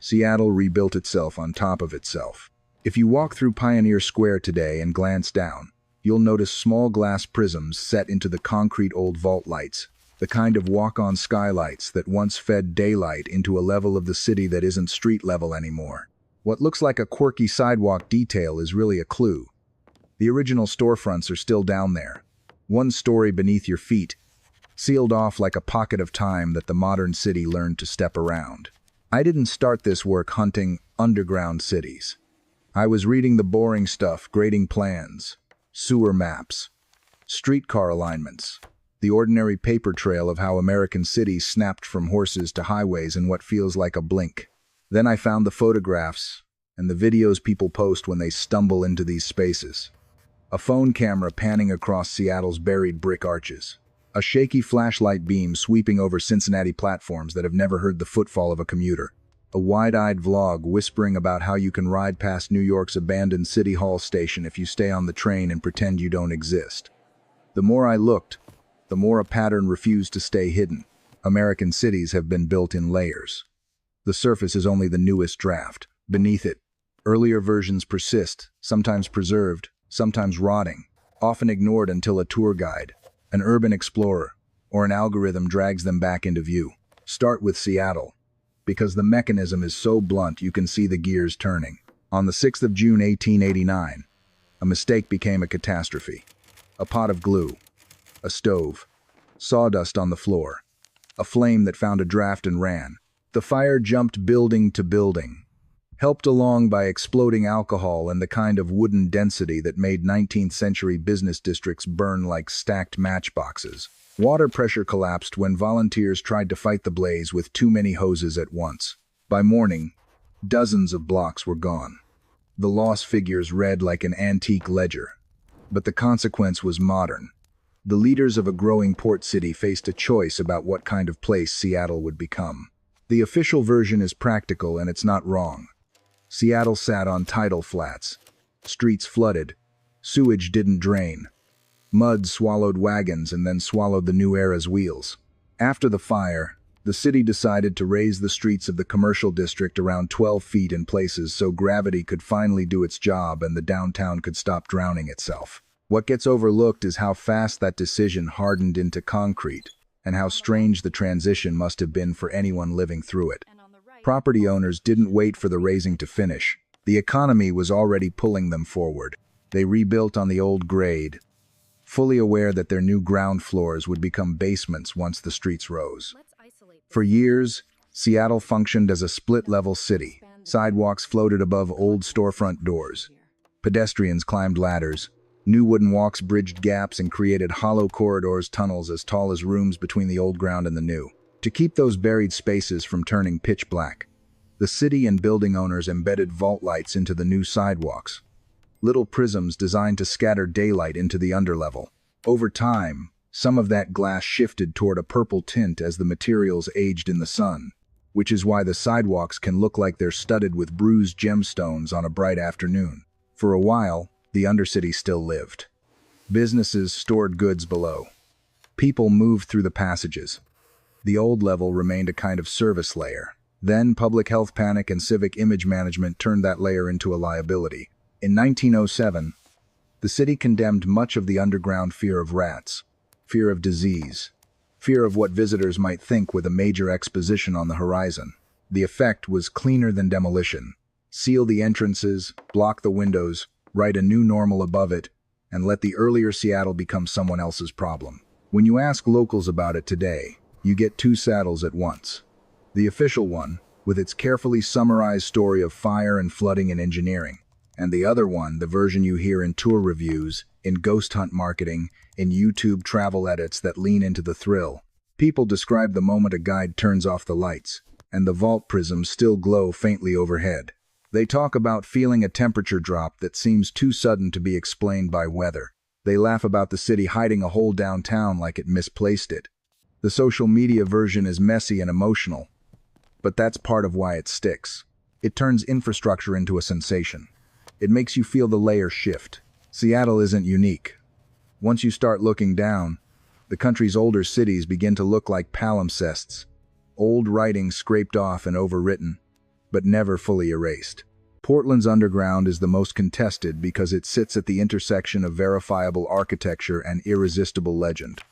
Seattle rebuilt itself on top of itself. If you walk through Pioneer Square today and glance down, you'll notice small glass prisms set into the concrete old vault lights, the kind of walk-on skylights that once fed daylight into a level of the city that isn't street level anymore. What looks like a quirky sidewalk detail is really a clue. The original storefronts are still down there, one story beneath your feet, sealed off like a pocket of time that the modern city learned to step around. I didn't start this work hunting underground cities. I was reading the boring stuff, grading plans, sewer maps, streetcar alignments, the ordinary paper trail of how American cities snapped from horses to highways in what feels like a blink. Then I found the photographs and the videos people post when they stumble into these spaces. A phone camera panning across Seattle's buried brick arches. A shaky flashlight beam sweeping over Cincinnati platforms that have never heard the footfall of a commuter. A wide-eyed vlog whispering about how you can ride past New York's abandoned City Hall station if you stay on the train and pretend you don't exist. The more I looked, the more a pattern refused to stay hidden. American cities have been built in layers. The surface is only the newest draft. Beneath it, earlier versions persist, sometimes preserved, sometimes rotting, often ignored until a tour guide, an urban explorer, or an algorithm drags them back into view. Start with Seattle, because the mechanism is so blunt you can see the gears turning. On the 6th of June 1889, a mistake became a catastrophe. A pot of glue, a stove, sawdust on the floor, a flame that found a draft and ran. The fire jumped building to building, helped along by exploding alcohol and the kind of wooden density that made 19th century business districts burn like stacked matchboxes. Water pressure collapsed when volunteers tried to fight the blaze with too many hoses at once. By morning, dozens of blocks were gone. The loss figures read like an antique ledger. But the consequence was modern. The leaders of a growing port city faced a choice about what kind of place Seattle would become. The official version is practical and it's not wrong. Seattle sat on tidal flats. Streets flooded. Sewage didn't drain. Mud swallowed wagons and then swallowed the new era's wheels. After the fire, the city decided to raise the streets of the commercial district around 12 feet in places so gravity could finally do its job and the downtown could stop drowning itself. What gets overlooked is how fast that decision hardened into concrete, and how strange the transition must have been for anyone living through it. Property owners didn't wait for the raising to finish. The economy was already pulling them forward. They rebuilt on the old grade, fully aware that their new ground floors would become basements once the streets rose. For years, Seattle functioned as a split-level city. Sidewalks floated above old storefront doors. Pedestrians climbed ladders. New wooden walks bridged gaps and created hollow corridors, tunnels as tall as rooms between the old ground and the new. To keep those buried spaces from turning pitch black, the city and building owners embedded vault lights into the new sidewalks. Little prisms designed to scatter daylight into the underlevel. Over time, some of that glass shifted toward a purple tint as the materials aged in the sun, which is why the sidewalks can look like they're studded with bruised gemstones on a bright afternoon. For a while, the undercity still lived. Businesses stored goods below. People moved through the passages. The old level remained a kind of service layer. Then public health panic and civic image management turned that layer into a liability. In 1907, the city condemned much of the underground fear of rats, fear of disease, fear of what visitors might think with a major exposition on the horizon. The effect was cleaner than demolition. Seal the entrances, block the windows, write a new normal above it, and let the earlier Seattle become someone else's problem. When you ask locals about it today, you get two saddles at once. The official one, with its carefully summarized story of fire and flooding and engineering, and the other one, the version you hear in tour reviews, in ghost hunt marketing, in YouTube travel edits that lean into the thrill. People describe the moment a guide turns off the lights, and the vault prisms still glow faintly overhead. They talk about feeling a temperature drop that seems too sudden to be explained by weather. They laugh about the city hiding a hole downtown like it misplaced it. The social media version is messy and emotional, but that's part of why it sticks. It turns infrastructure into a sensation. It makes you feel the layer shift. Seattle isn't unique. Once you start looking down, the country's older cities begin to look like palimpsests, old writing scraped off and overwritten. but never fully erased. Portland's underground is the most contested because it sits at the intersection of verifiable architecture and irresistible legend.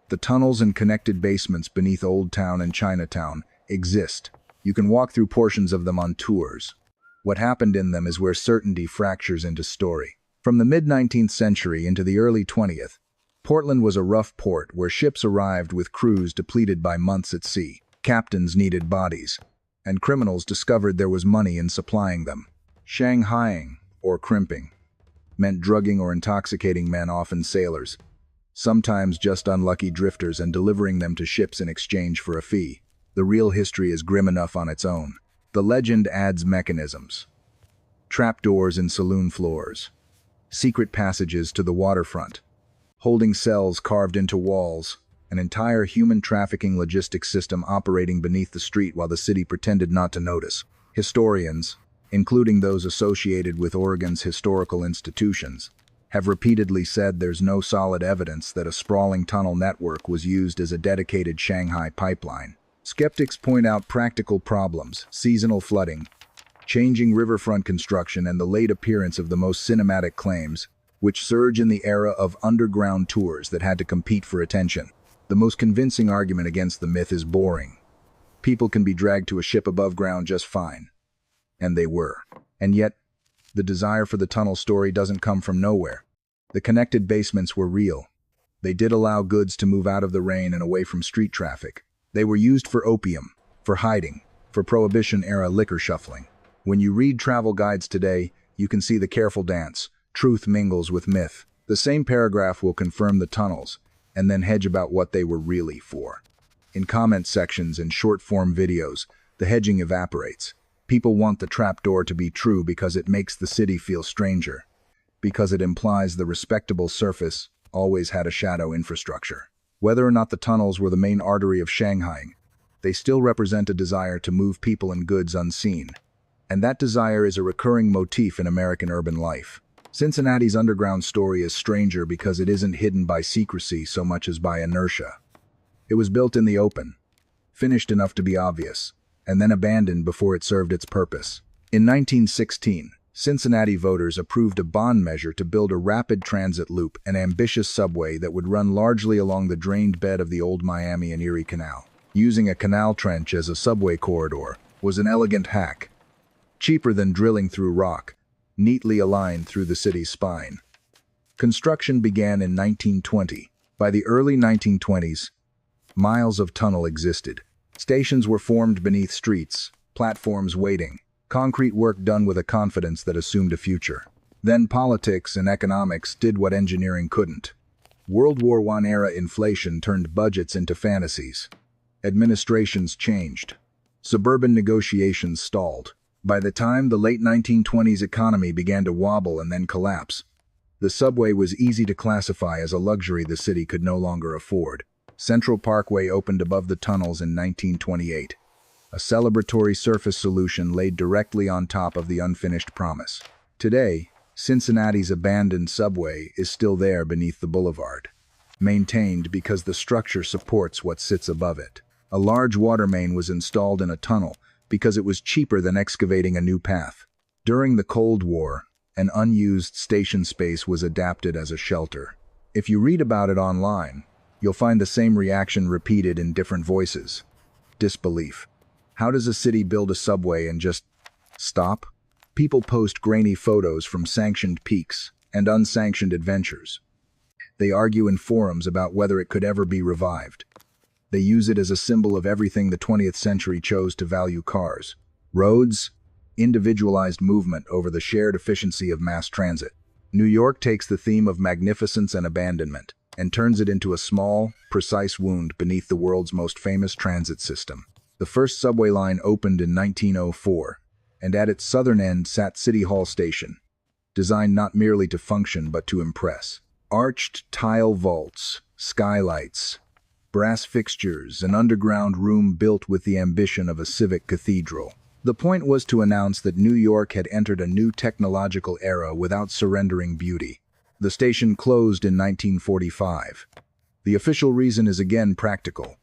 The tunnels and connected basements beneath Old Town and Chinatown exist. You can walk through portions of them on tours. What happened in them is where certainty fractures into story. From the mid-19th century into the early 20th, Portland was a rough port where ships arrived with crews depleted by months at sea. Captains needed bodies, and criminals discovered there was money in supplying them. Shanghaiing, or crimping, meant drugging or intoxicating men, often sailors, sometimes just unlucky drifters, and delivering them to ships in exchange for a fee. The real history is grim enough on its own. The legend adds mechanisms. Trapdoors in saloon floors, secret passages to the waterfront, holding cells carved into walls, an entire human trafficking logistics system operating beneath the street while the city pretended not to notice. Historians, including those associated with Oregon's historical institutions, have repeatedly said there's no solid evidence that a sprawling tunnel network was used as a dedicated Shanghai pipeline. Skeptics point out practical problems: seasonal flooding, changing riverfront construction, and the late appearance of the most cinematic claims, which surge in the era of underground tours that had to compete for attention. The most convincing argument against the myth is boring. People can be dragged to a ship above ground just fine. And they were. And yet, the desire for the tunnel story doesn't come from nowhere. The connected basements were real. They did allow goods to move out of the rain and away from street traffic. They were used for opium, for hiding, for Prohibition-era liquor shuffling. When you read travel guides today, you can see the careful dance. Truth mingles with myth. The same paragraph will confirm the tunnels, and then hedge about what they were really for. In comment sections and short-form videos, the hedging evaporates. People want the trapdoor to be true because it makes the city feel stranger, because it implies the respectable surface always had a shadow infrastructure. Whether or not the tunnels were the main artery of Shanghai, they still represent a desire to move people and goods unseen. And that desire is a recurring motif in American urban life. Cincinnati's underground story is stranger because it isn't hidden by secrecy so much as by inertia. It was built in the open, finished enough to be obvious, and then abandoned before it served its purpose. In 1916, Cincinnati voters approved a bond measure to build a rapid transit loop, an ambitious subway that would run largely along the drained bed of the old Miami and Erie Canal. Using a canal trench as a subway corridor was an elegant hack, cheaper than drilling through rock, neatly aligned through the city's spine. Construction began in 1920. By the early 1920s, miles of tunnel existed. Stations were formed beneath streets, platforms waiting, concrete work done with a confidence that assumed a future. Then politics and economics did what engineering couldn't. World War I-era inflation turned budgets into fantasies. Administrations changed. Suburban negotiations stalled. By the time the late 1920s economy began to wobble and then collapse, the subway was easy to classify as a luxury the city could no longer afford. Central Parkway opened above the tunnels in 1928. A celebratory surface solution laid directly on top of the unfinished promise. Today, Cincinnati's abandoned subway is still there beneath the boulevard, maintained because the structure supports what sits above it. A large water main was installed in a tunnel because it was cheaper than excavating a new path. During the Cold War, an unused station space was adapted as a shelter. If you read about it online, you'll find the same reaction repeated in different voices. Disbelief. How does a city build a subway and just stop? People post grainy photos from sanctioned peaks and unsanctioned adventures. They argue in forums about whether it could ever be revived. They use it as a symbol of everything the 20th century chose to value: cars, roads, individualized movement over the shared efficiency of mass transit. New York takes the theme of magnificence and abandonment and turns it into a small, precise wound beneath the world's most famous transit system. The first subway line opened in 1904, and at its southern end sat City Hall Station, designed not merely to function but to impress. Arched tile vaults, skylights, brass fixtures, an underground room built with the ambition of a civic cathedral. The point was to announce that New York had entered a new technological era without surrendering beauty. The station closed in 1945. The official reason is again practical.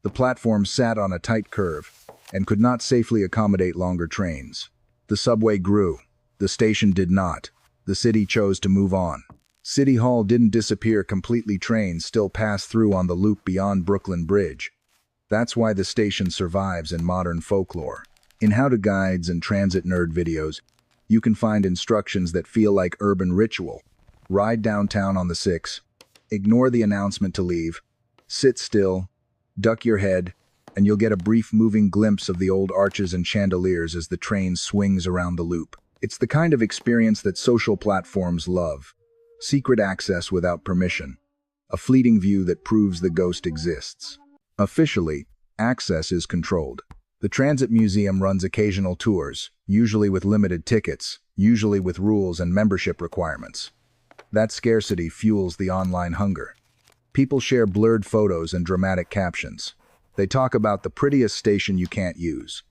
The platform sat on a tight curve, and could not safely accommodate longer trains. The subway grew. The station did not. The city chose to move on. City Hall didn't disappear completely. Trains still pass through on the loop beyond Brooklyn Bridge. That's why the station survives in modern folklore. In how-to guides and transit nerd videos, you can find instructions that feel like urban ritual. Ride downtown on the 6. Ignore the announcement to leave. Sit still. Duck your head, and you'll get a brief moving glimpse of the old arches and chandeliers as the train swings around the loop. It's the kind of experience that social platforms love. Secret access without permission. A fleeting view that proves the ghost exists. Officially, access is controlled. The Transit Museum runs occasional tours, usually with limited tickets, usually with rules and membership requirements. That scarcity fuels the online hunger. People share blurred photos and dramatic captions. They talk about the prettiest station you can't use.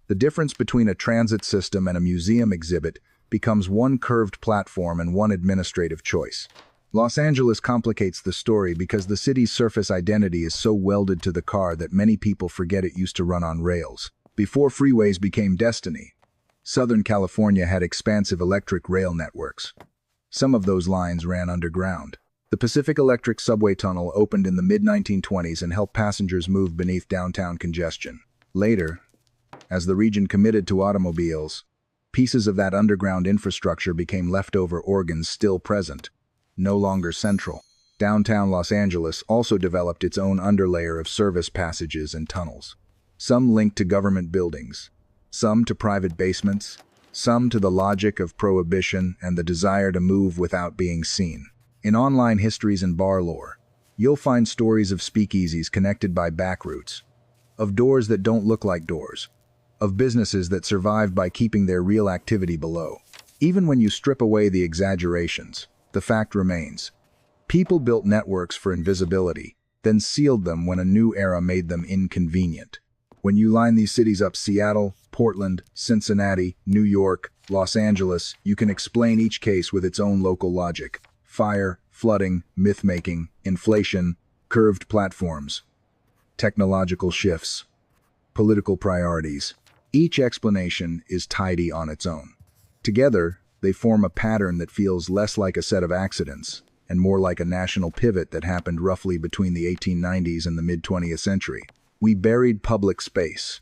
The difference between a transit system and a museum exhibit becomes one curved platform and one administrative choice. Los Angeles complicates the story because the city's surface identity is so welded to the car that many people forget it used to run on rails. Before freeways became destiny, Southern California had expansive electric rail networks. Some of those lines ran underground. The Pacific Electric subway tunnel opened in the mid-1920s and helped passengers move beneath downtown congestion. Later, as the region committed to automobiles, pieces of that underground infrastructure became leftover organs still present, no longer central. Downtown Los Angeles also developed its own underlayer of service passages and tunnels. Some linked to government buildings, some to private basements, some to the logic of prohibition and the desire to move without being seen. In online histories and bar lore, you'll find stories of speakeasies connected by back routes, of doors that don't look like doors, of businesses that survived by keeping their real activity below. Even when you strip away the exaggerations, the fact remains. People built networks for invisibility, then sealed them when a new era made them inconvenient. When you line these cities up, Seattle, Portland, Cincinnati, New York, Los Angeles, you can explain each case with its own local logic. Fire, flooding, myth-making, inflation, curved platforms, technological shifts, political priorities. Each explanation is tidy on its own. Together, they form a pattern that feels less like a set of accidents and more like a national pivot that happened roughly between the 1890s and the mid-20th century. We buried public space.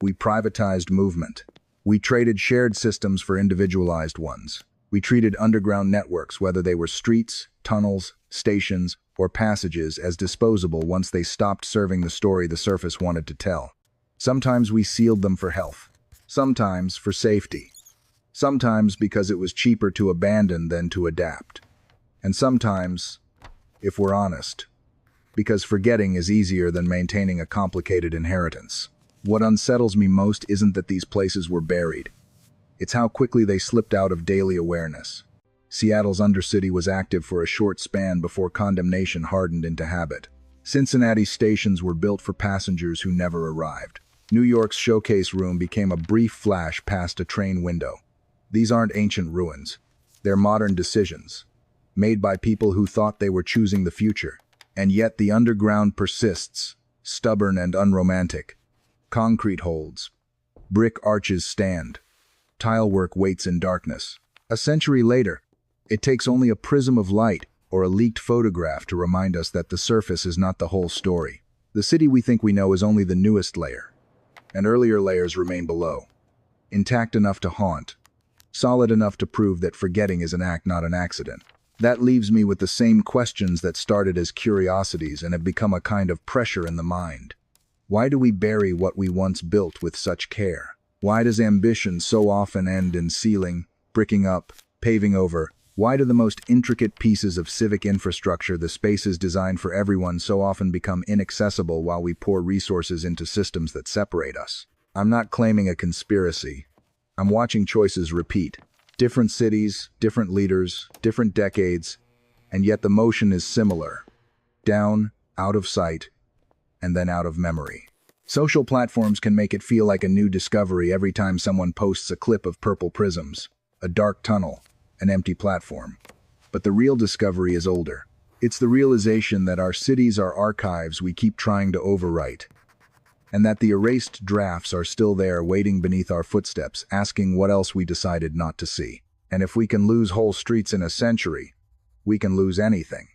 We privatized movement. We traded shared systems for individualized ones. We treated underground networks, whether they were streets, tunnels, stations, or passages, as disposable once they stopped serving the story the surface wanted to tell. Sometimes we sealed them for health. Sometimes for safety. Sometimes because it was cheaper to abandon than to adapt. And sometimes, if we're honest, because forgetting is easier than maintaining a complicated inheritance. What unsettles me most isn't that these places were buried. It's how quickly they slipped out of daily awareness. Seattle's Undercity was active for a short span before condemnation hardened into habit. Cincinnati's stations were built for passengers who never arrived. New York's showcase room became a brief flash past a train window. These aren't ancient ruins. They're modern decisions, made by people who thought they were choosing the future. And yet the underground persists, stubborn and unromantic. Concrete holds. Brick arches stand. Tilework waits in darkness. A century later, it takes only a prism of light or a leaked photograph to remind us that the surface is not the whole story. The city we think we know is only the newest layer, and earlier layers remain below. Intact enough to haunt, solid enough to prove that forgetting is an act, not an accident. That leaves me with the same questions that started as curiosities and have become a kind of pressure in the mind. Why do we bury what we once built with such care? Why does ambition so often end in sealing, bricking up, paving over? Why do the most intricate pieces of civic infrastructure, the spaces designed for everyone, so often become inaccessible while we pour resources into systems that separate us? I'm not claiming a conspiracy. I'm watching choices repeat. Different cities, different leaders, different decades, and yet the motion is similar. Down, out of sight, and then out of memory. Social platforms can make it feel like a new discovery every time someone posts a clip of purple prisms, a dark tunnel, an empty platform. But the real discovery is older. It's the realization that our cities are archives we keep trying to overwrite. and that the erased drafts are still there waiting beneath our footsteps, asking what else we decided not to see. And if we can lose whole streets in a century, we can lose anything.